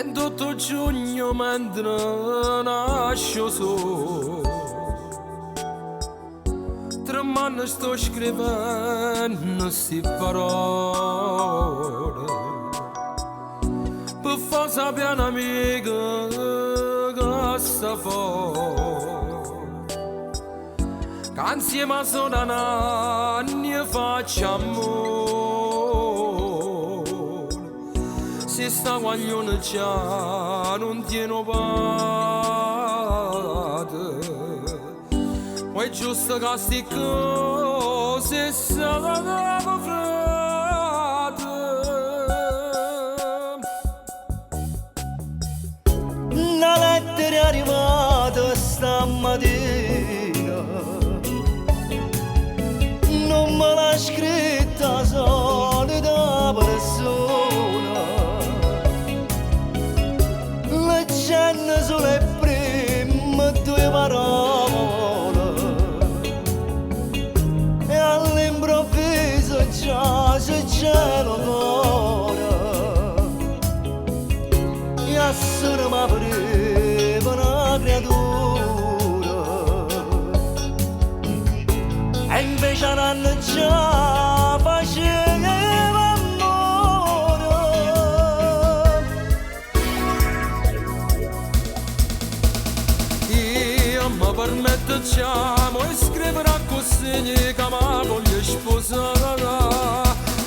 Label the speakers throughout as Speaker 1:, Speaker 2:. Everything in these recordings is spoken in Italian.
Speaker 1: 28 giugno mentre nascio su, 3 anni sto scrivendo sti parole per far sapere un'amica che sta fuori, che insieme a sono anni facciamo. Se sta guaglione già non tiene parte, ma è giusto che sti cose salvano frate.
Speaker 2: La lettera è arrivata stamattina, non me l'ha scritta solita persona, leggendo sulle prime 2 parole e all'improvviso già si gela l'ora e assura mi pareva una creatura e invece l'hanno già faceva amore.
Speaker 1: Io mi permetto già di scrivere a così che mi voglio sposare,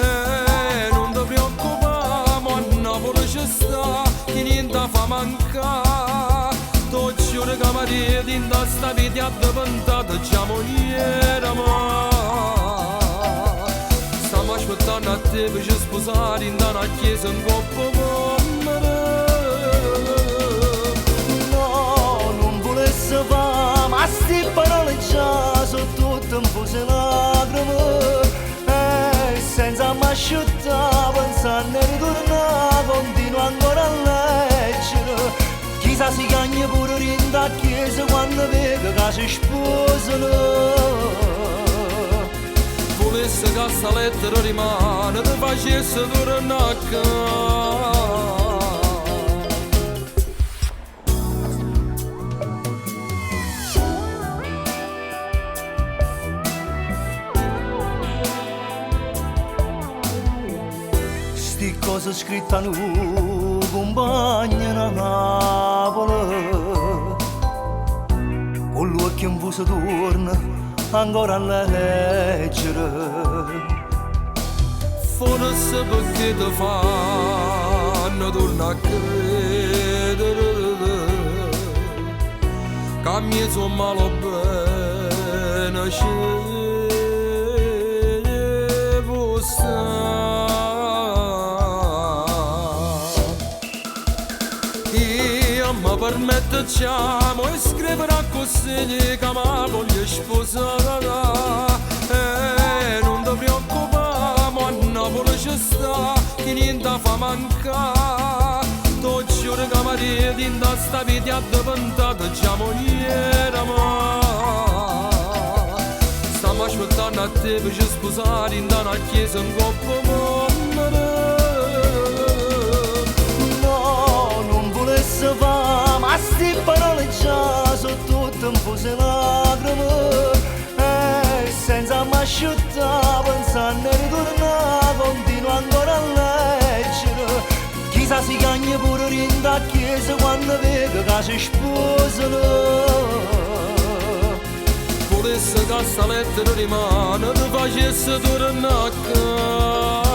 Speaker 1: e non ti preoccupare, ma a Napoli ci sta, che niente fa mancare. Tu giuro che Maria in sta vita addiventata già mogliere, ma stiamo aspettando a te per ci sposare in una chiesa in coppa con me.
Speaker 2: No, non volesse fare, ma sti parole già sono tutte un po' lacrime e senza mai asciuttare, pensando a ritornare, continuo ancora a leggere. Chissà si cagna pure in da chiesa quando vede che si sposano.
Speaker 1: Volesse che sta lettera rimane, ti facesse tornare a casa.
Speaker 2: Sti cose scritte a noi compagna a Napoli, con l'occhio in fuso torna ancora a leggere.
Speaker 1: Forse perché ti fanno tornare a credere che a me sono malo bene scevo stare. Io mi permetto già di scrivere a così che mi voglio sposare, e non ti preoccupare, ma a Napoli ci sta, che niente fa mancare. Tu giuro che Maria in sta vita addiventata già mogliere, ma stiamo aspettando a te per ci sposare in una chiesa in coppa con me.
Speaker 2: Va, ma sti parole già sono tutte un po' lacrime e senza mai asciuttare, pensando a ritornare, continuo ancora a leggere. Chissà si cagna pure in da chiesa quando vede che si sposano.
Speaker 1: Volesse che sta lettera rimane, ti facesse tornare a casa.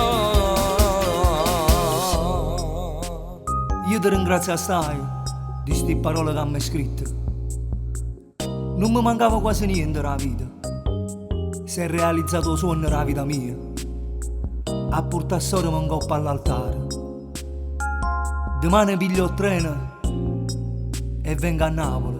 Speaker 2: Io ti ringrazio assai di queste parole che mi hai scritto. Non mi mancava quasi niente nella vita. Si è realizzato il sogno della vita mia, a portare storia in coppa all'altare. Domani piglio il treno e vengo a Napoli.